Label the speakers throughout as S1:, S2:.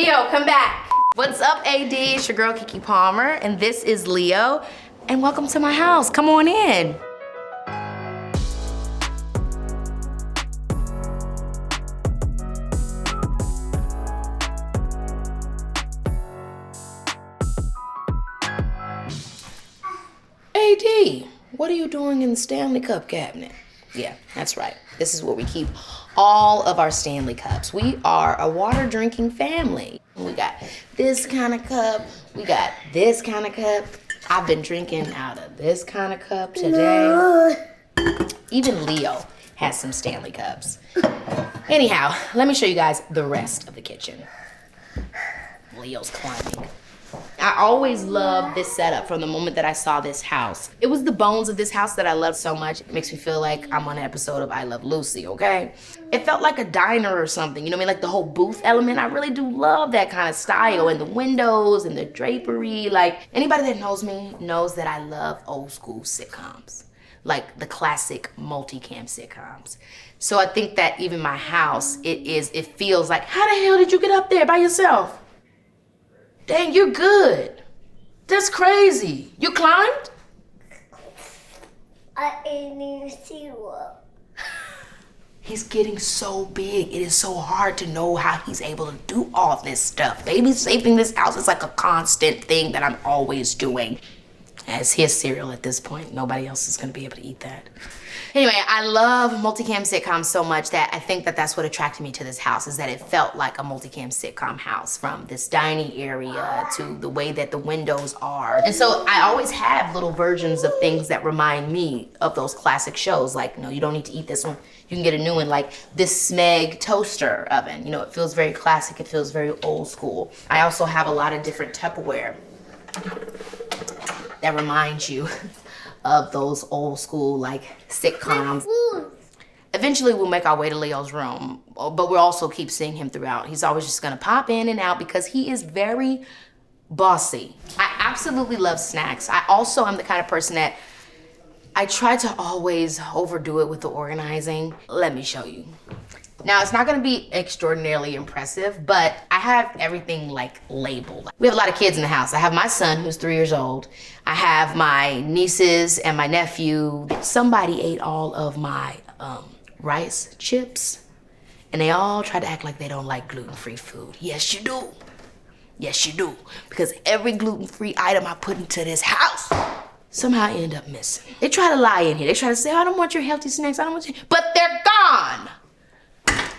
S1: Leo, come back. What's up, AD? It's your girl, Keke Palmer, and this is Leo, and welcome to my house. Come on in. AD, what are you doing in the Stanley Cup cabinet? Yeah, that's right. This is where we keep all of our Stanley Cups. We are a water drinking family. We got this kind of cup. We got this kind of cup. I've been drinking out of this kind of cup today. Even Leo has some Stanley Cups. Anyhow, let me show you guys the rest of the kitchen. Leo's climbing. I always loved this setup from the moment that I saw this house. It was the bones of this house that I loved so much. It makes me feel like I'm on an episode of I Love Lucy, okay? It felt like a diner or something, you know what I mean? Like the whole booth element. I really do love that kind of style, and the windows and the drapery. Like, anybody that knows me knows that I love old school sitcoms. Like the classic multicam sitcoms. So I think that even my house, it feels like, how the hell did you get up there by yourself? Dang, you're good. That's crazy. You climbed?
S2: I didn't even see one.
S1: He's getting so big. It is so hard to know how he's able to do all this stuff. Babysitting this house is like a constant thing that I'm always doing. It's his cereal at this point. Nobody else is gonna be able to eat that. Anyway, I love multicam sitcoms so much that I think that that's what attracted me to this house, is that it felt like a multicam sitcom house, from this dining area to the way that the windows are. And so I always have little versions of things that remind me of those classic shows. Like, no, you don't need to eat this one. You can get a new one, like this Smeg toaster oven. You know, it feels very classic. It feels very old school. I also have a lot of different Tupperware that reminds you of those old school like sitcoms. Eventually we'll make our way to Leo's room, but we'll also keep seeing him throughout. He's always just gonna pop in and out because he is very bossy. I absolutely love snacks. I also am the kind of person that I try to always overdo it with the organizing. Let me show you. Now, it's not gonna be extraordinarily impressive, but I have everything like labeled. We have a lot of kids in the house. I have my son, who's 3 years old. I have my nieces and my nephew. Somebody ate all of my rice chips, and they all try to act like they don't like gluten-free food. Yes, you do. Yes, you do. Because every gluten-free item I put into this house, somehow I end up missing. They try to lie in here. They try to say, oh, I don't want your healthy snacks, I don't want you, but they're gone.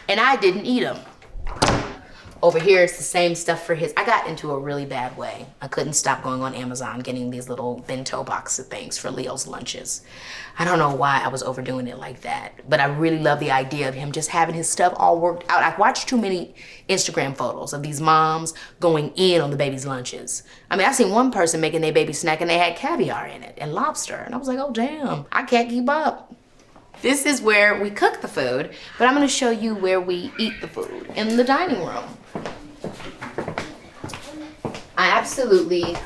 S1: And I didn't eat them. Over here, it's the same stuff for his. I got into a really bad way. I couldn't stop going on Amazon, getting these little bento box of things for Leo's lunches. I don't know why I was overdoing it like that, but I really love the idea of him just having his stuff all worked out. I've watched too many Instagram photos of these moms going in on the baby's lunches. I mean, I seen one person making their baby snack and they had caviar in it and lobster. And I was like, oh damn, I can't keep up. This is where we cook the food, but I'm gonna show you where we eat the food, in the dining room. I absolutely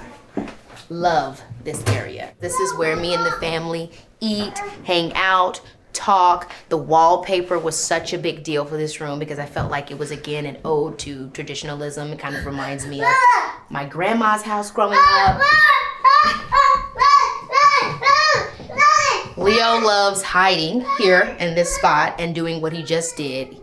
S1: love this area. This is where me and the family eat, hang out, talk. The wallpaper was such a big deal for this room because I felt like it was, again, an ode to traditionalism. It kind of reminds me of my grandma's house growing up. Leo loves hiding here in this spot and doing what he just did.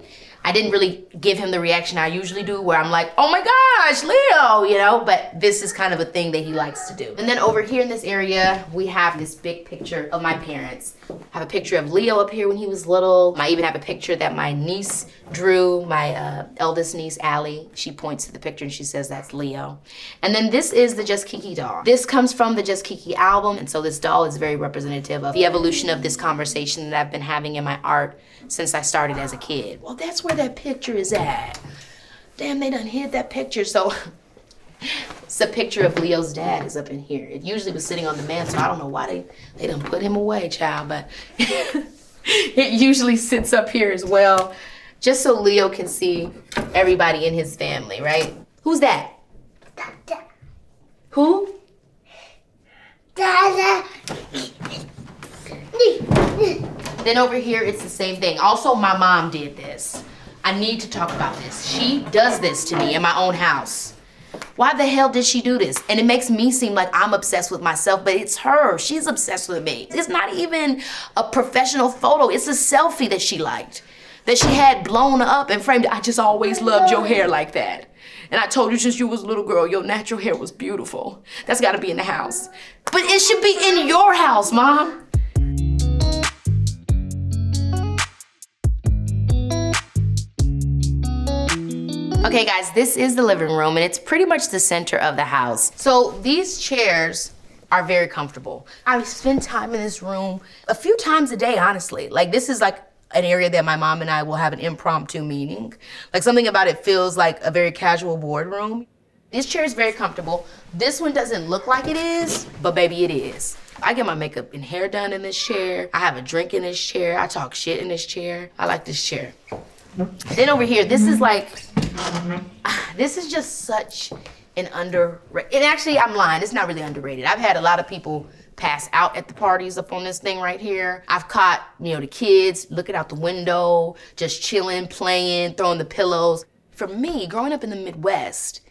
S1: I didn't really give him the reaction I usually do, where I'm like, oh my gosh, Leo, you know, but this is kind of a thing that he likes to do. And then over here in this area, we have this big picture of my parents. I have a picture of Leo up here when he was little. I even have a picture that my niece drew, my eldest niece, Allie. She points to the picture and she says that's Leo. And then this is the Just Keke doll. This comes from the Just Keke album, and so this doll is very representative of the evolution of this conversation that I've been having in my art since I started as a kid. Well, that's where that picture is at. Damn, they done hid that picture. So it's a picture of Leo's dad is up in here. It usually was sitting on the mantle. I don't know why they done put him away, child, but it usually sits up here as well, just so Leo can see everybody in his family, right? Who's that?
S2: Dada.
S1: Who?
S2: Dada.
S1: Then over here, it's the same thing. Also, my mom did this. I need to talk about this. She does this to me in my own house. Why the hell did she do this? And it makes me seem like I'm obsessed with myself, but it's her. She's obsessed with me. It's not even a professional photo. It's a selfie that she liked, that she had blown up and framed. I just always loved your hair like that. And I told you since you was a little girl, your natural hair was beautiful. That's gotta be in the house. But it should be in your house, Mom. Okay guys, this is the living room and it's pretty much the center of the house. So these chairs are very comfortable. I spend time in this room a few times a day, honestly. Like this is like an area that my mom and I will have an impromptu meeting. Like something about it feels like a very casual boardroom. This chair is very comfortable. This one doesn't look like it is, but baby, it is. I get my makeup and hair done in this chair. I have a drink in this chair. I talk shit in this chair. I like this chair. Then over here, this is like, this is just such an underrated, and actually I'm lying, it's not really underrated. I've had a lot of people pass out at the parties up on this thing right here. I've caught, the kids looking out the window, just chilling, playing, throwing the pillows. For me, growing up in the Midwest,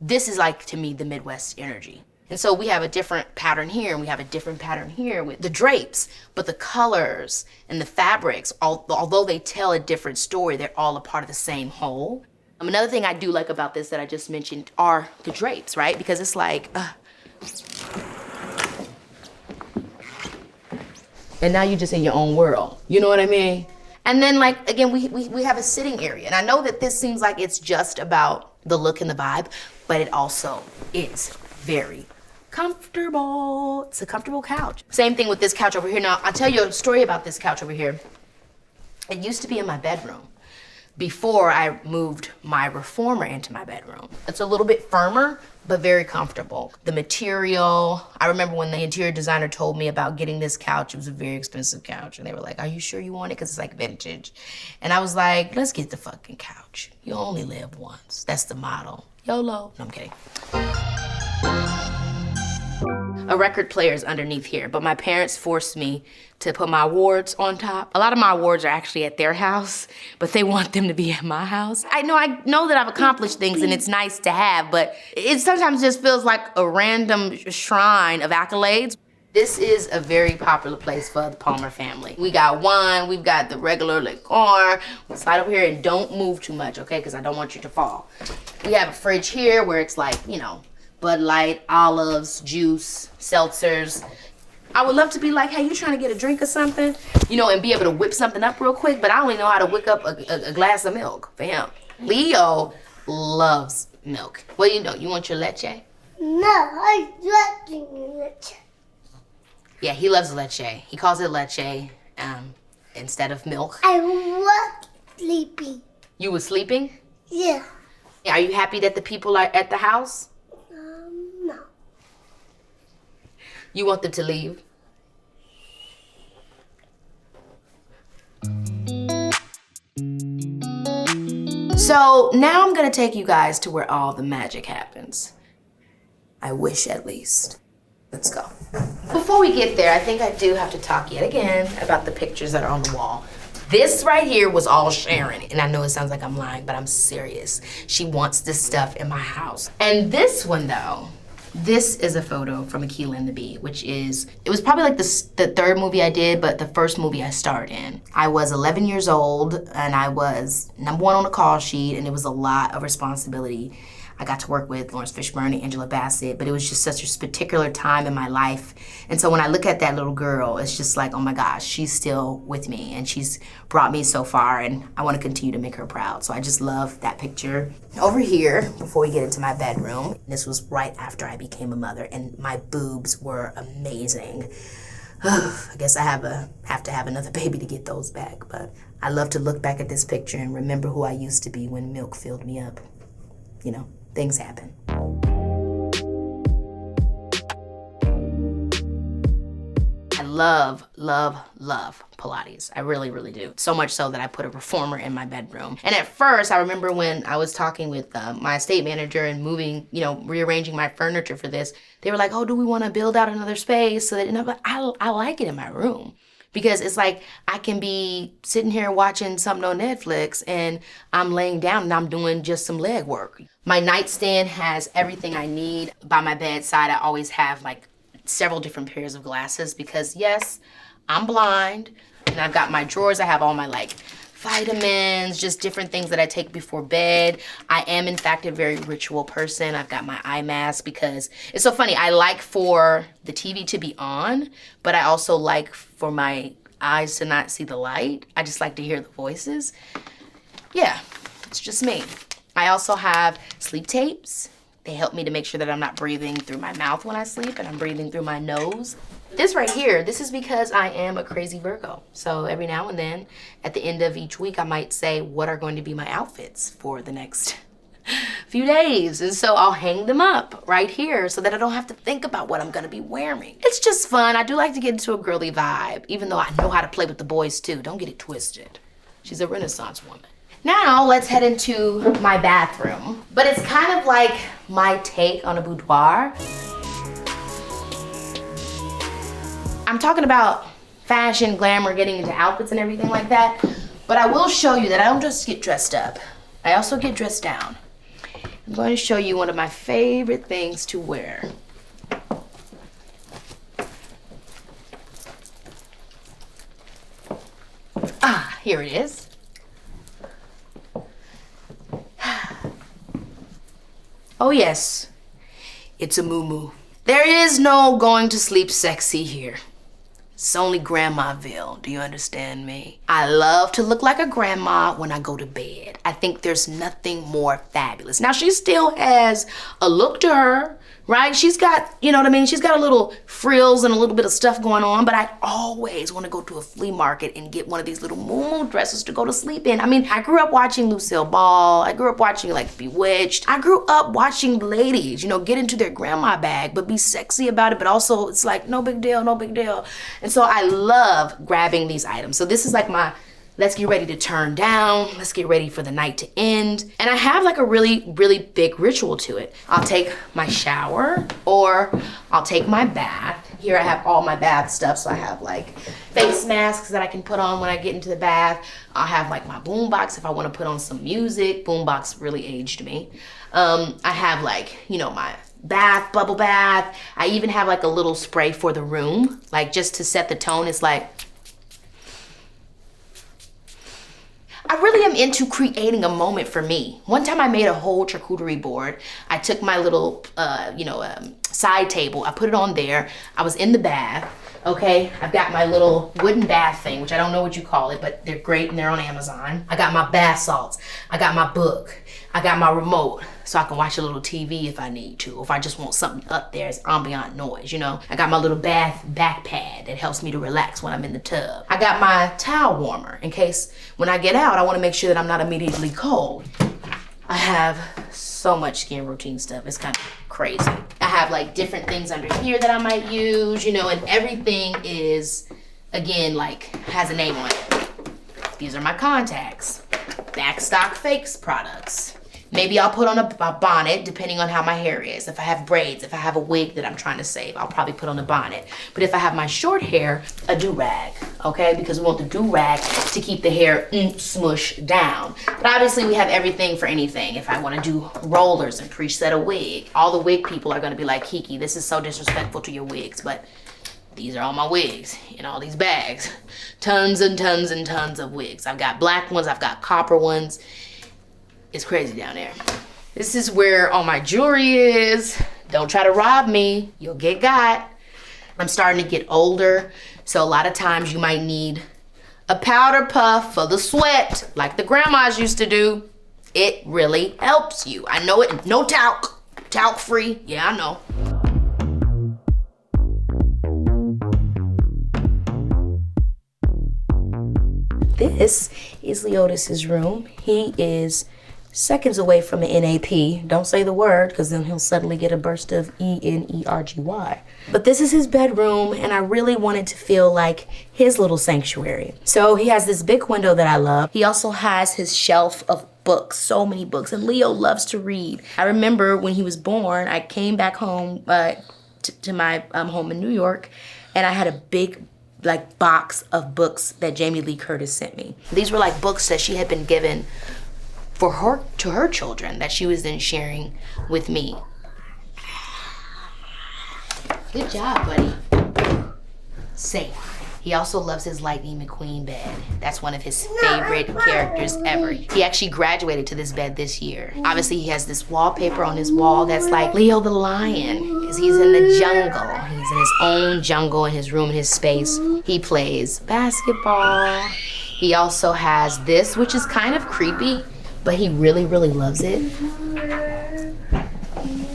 S1: this is like, to me, the Midwest energy. And so we have a different pattern here, and we have a different pattern here with the drapes, but the colors and the fabrics, although they tell a different story, they're all a part of the same whole. Another thing I do like about this that I just mentioned are the drapes, right? Because it's like, and now you're just in your own world. You know what I mean? And then like, again, we have a sitting area. And I know that this seems like it's just about the look and the vibe, but it also is very comfortable. It's a comfortable couch. Same thing with this couch over here. Now, I'll tell you a story about this couch over here. It used to be in my bedroom before I moved my reformer into my bedroom. It's a little bit firmer, but very comfortable. The material, I remember when the interior designer told me about getting this couch, it was a very expensive couch, and they were like, are you sure you want it? Because it's like vintage. And I was like, let's get the fucking couch. You only live once. That's the motto. YOLO. No, I'm kidding. A record player is underneath here, but my parents forced me to put my awards on top. A lot of my awards are actually at their house, but they want them to be at my house. I know that I've accomplished things and it's nice to have, but it sometimes just feels like a random shrine of accolades. This is a very popular place for the Palmer family. We got wine, we've got the regular liquor. We'll slide over here and don't move too much, okay? Because I don't want you to fall. We have a fridge here where it's like, Bud Light, olives, juice, seltzers. I would love to be like, hey, you trying to get a drink or something? And be able to whip something up real quick, but I only know how to whip up a glass of milk for him. Leo loves milk. What do you know? You want your leche?
S2: No, I like leche.
S1: Yeah, he loves leche. He calls it leche instead of milk.
S2: I was sleeping.
S1: You were sleeping?
S2: Yeah.
S1: Are you happy that the people are at the house?
S2: No.
S1: You want them to leave? So now I'm gonna take you guys to where all the magic happens. I wish, at least. Let's go. Before we get there, I think I do have to talk yet again about the pictures that are on the wall. This right here was all Sharon, and I know it sounds like I'm lying, but I'm serious. She wants this stuff in my house. And this one though, this is a photo from Akilah and the Bee, it was probably like the third movie I did, but the first movie I starred in. I was 11 years old, and I was #1 on the call sheet, and it was a lot of responsibility. I got to work with Lawrence Fishburne and Angela Bassett, but it was just such a particular time in my life. And so when I look at that little girl, it's just like, oh my gosh, she's still with me and she's brought me so far, and I want to continue to make her proud. So I just love that picture. Over here, before we get into my bedroom, this was right after I became a mother, and my boobs were amazing. I guess I have to have another baby to get those back, but I love to look back at this picture and remember who I used to be when milk filled me up. Things happen. I love, love, love Pilates. I really, really do. So much so that I put a reformer in my bedroom. And at first, I remember when I was talking with my estate manager and moving, rearranging my furniture for this, they were like, oh, do we want to build out another space? So that, I like it in my room. because it's like I can be sitting here watching something on Netflix and I'm laying down and I'm doing just some leg work. My nightstand has everything I need. By my bedside, I always have like several different pairs of glasses because yes, I'm blind, and I've got my drawers. I have all my like vitamins, just different things that I take before bed. I am in fact a very ritual person. I've got my eye mask because it's so funny. I like for the TV to be on, but I also like for my eyes to not see the light. I just like to hear the voices. Yeah, it's just me. I also have sleep tapes. They help me to make sure that I'm not breathing through my mouth when I sleep and I'm breathing through my nose. This right here, this is because I am a crazy Virgo. So every now and then, at the end of each week, I might say, what are going to be my outfits for the next few days? And so I'll hang them up right here so that I don't have to think about what I'm gonna be wearing. It's just fun. I do like to get into a girly vibe, even though I know how to play with the boys too. Don't get it twisted. She's a Renaissance woman. Now let's head into my bathroom. But it's kind of like my take on a boudoir. I'm talking about fashion, glamour, getting into outfits and everything like that, but I will show you that I don't just get dressed up. I also get dressed down. I'm going to show you one of my favorite things to wear. Ah, here it is. Oh yes, it's a muumuu. There is no going to sleep sexy here. It's only Grandmaville, do you understand me? I love to look like a grandma when I go to bed. I think there's nothing more fabulous. Now she still has a look to her, right? She's got, you know what I mean? She's got a little frills and a little bit of stuff going on, but I always want to go to a flea market and get one of these little muumuu dresses to go to sleep in. I mean, I grew up watching Lucille Ball. I grew up watching like Bewitched. I grew up watching ladies, you know, get into their grandma bag, but be sexy about it, but also it's like, no big deal, no big deal. And so I love grabbing these items. So this is like my, let's get ready to turn down. Let's get ready for the night to end. And I have like a really, really big ritual to it. I'll take my shower or I'll take my bath. Here I have all my bath stuff. So I have like face masks that I can put on when I get into the bath. I'll have like my boombox if I want to put on some music. Boombox really aged me. I have like, you know, my bath, bubble bath. I even have like a little spray for the room, like just to set the tone. It's like, I really am into creating a moment for me. One time I made a whole charcuterie board. I took my little, side table. I put it on there. I was in the bath. Okay, I've got my little wooden bath thing, which I don't know what you call it, but they're great and they're on Amazon. I got my bath salts. I got my book. I got my remote so I can watch a little TV if I need to, or if I just want something up there as ambient noise, you know. I got my little bath back pad that helps me to relax when I'm in the tub. I got my towel warmer in case when I get out, I want to make sure that I'm not immediately cold. I have so much skin routine stuff. It's kind of crazy. I have like different things under here that I might use, you know, and everything is, again, like has a name on it. These are my contacts. Backstock Fakes products. Maybe I'll put on a bonnet depending on how my hair is. If I have braids, if I have a wig that I'm trying to save, I'll probably put on a bonnet. But if I have my short hair, a do-rag, okay? Because we want the do-rag to keep the hair smushed down. But obviously we have everything for anything. If I want to do rollers and preset a wig, all the wig people are going to be like, Keke, this is so disrespectful to your wigs, but these are all my wigs in all these bags. Tons and tons and tons of wigs. I've got black ones, I've got copper ones. It's crazy down there. This is where all my jewelry is. Don't try to rob me, you'll get got. I'm starting to get older, so a lot of times you might need a powder puff for the sweat, like the grandmas used to do. It really helps you. I know it, no talc, talc free, yeah, I know. This is Leotis's room. He is seconds away from an NAP. Don't say the word, because then he'll suddenly get a burst of ENERGY. But this is his bedroom, and I really wanted to feel like his little sanctuary. So he has this big window that I love. He also has his shelf of books, so many books, and Leo loves to read. I remember when he was born, I came back home to my home in New York, and I had a big like box of books that Jamie Lee Curtis sent me. These were like books that she had been given for her, to her children, that she was then sharing with me. Good job, buddy. Safe. He also loves his Lightning McQueen bed. That's one of his favorite characters ever. He actually graduated to this bed this year. Obviously, he has this wallpaper on his wall that's like Leo the lion, because he's in the jungle. He's in his own jungle, in his room, in his space. He plays basketball. He also has this, which is kind of creepy, but he really, really loves it.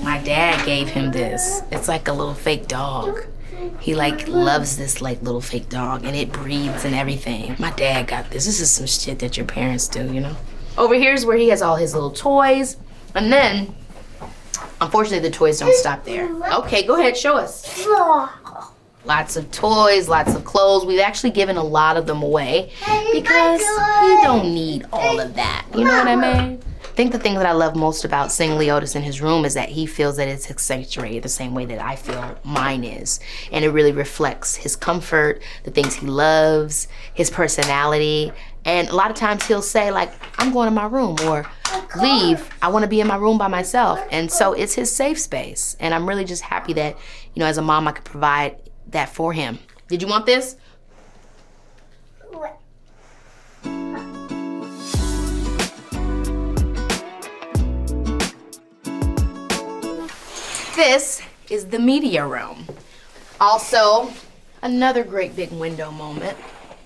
S1: My dad gave him this. It's like a little fake dog. He like loves this like little fake dog, and it breathes and everything. My dad got this. This is some shit that your parents do, you know? Over here's where he has all his little toys. And then, unfortunately, the toys don't stop there. Okay, go ahead, show us. Lots of toys, lots of clothes. We've actually given a lot of them away because you don't need all of that. You know what I mean? I think the thing that I love most about seeing Leotis in his room is that he feels that it's accentuated the same way that I feel mine is. And it really reflects his comfort, the things he loves, his personality. And a lot of times he'll say like, I'm going to my room, or leave, I want to be in my room by myself. And so it's his safe space. And I'm really just happy that, you know, as a mom, I could provide that for him. Did you want this? This is the media room. Also, another great big window moment.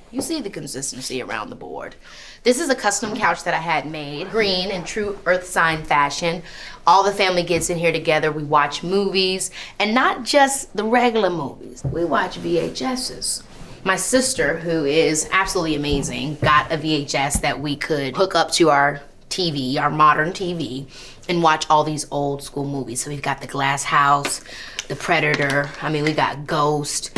S1: You see the consistency around the board. This is a custom couch that I had made, green in true earth sign fashion. All the family gets in here together. We watch movies, and not just the regular movies. We watch VHSs. My sister, who is absolutely amazing, got a VHS that we could hook up to our TV, our modern TV, and watch all these old school movies. So we've got The Glass House, The Predator, I mean, we got Ghost,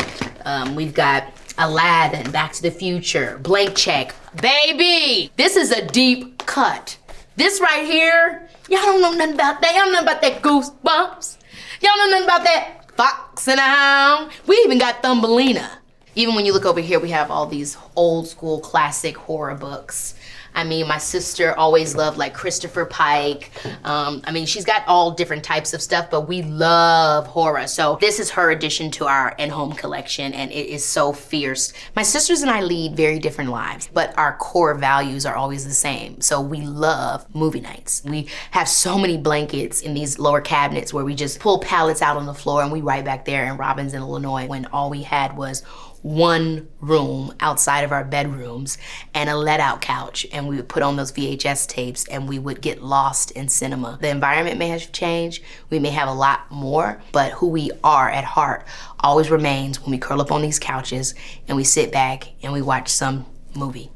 S1: we've got Aladdin, Back to the Future, Blank Check. Baby, this is a deep cut. This right here, y'all don't know nothing about that. Y'all don't know nothing about that Goosebumps. Y'all know nothing about that Fox and the Hound. We even got Thumbelina. Even when you look over here, we have all these old school classic horror books. I mean, my sister always loved like Christopher Pike. I mean, she's got all different types of stuff, but we love horror. So this is her addition to our in-home collection, and it is so fierce. My sisters and I lead very different lives, but our core values are always the same. So we love movie nights. We have so many blankets in these lower cabinets where we just pull pallets out on the floor, and we right back there in Robinson, Illinois, when all we had was one room outside of our bedrooms and a let-out couch, and we would put on those VHS tapes and we would get lost in cinema. The environment may have changed, we may have a lot more, but who we are at heart always remains when we curl up on these couches and we sit back and we watch some movie.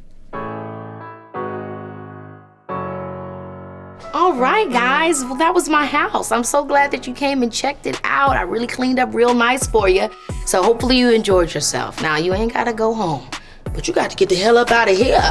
S1: All right, guys, well, that was my house. I'm so glad that you came and checked it out. I really cleaned up real nice for you. So hopefully you enjoyed yourself. Now, you ain't gotta go home, but you got to get the hell up out of here.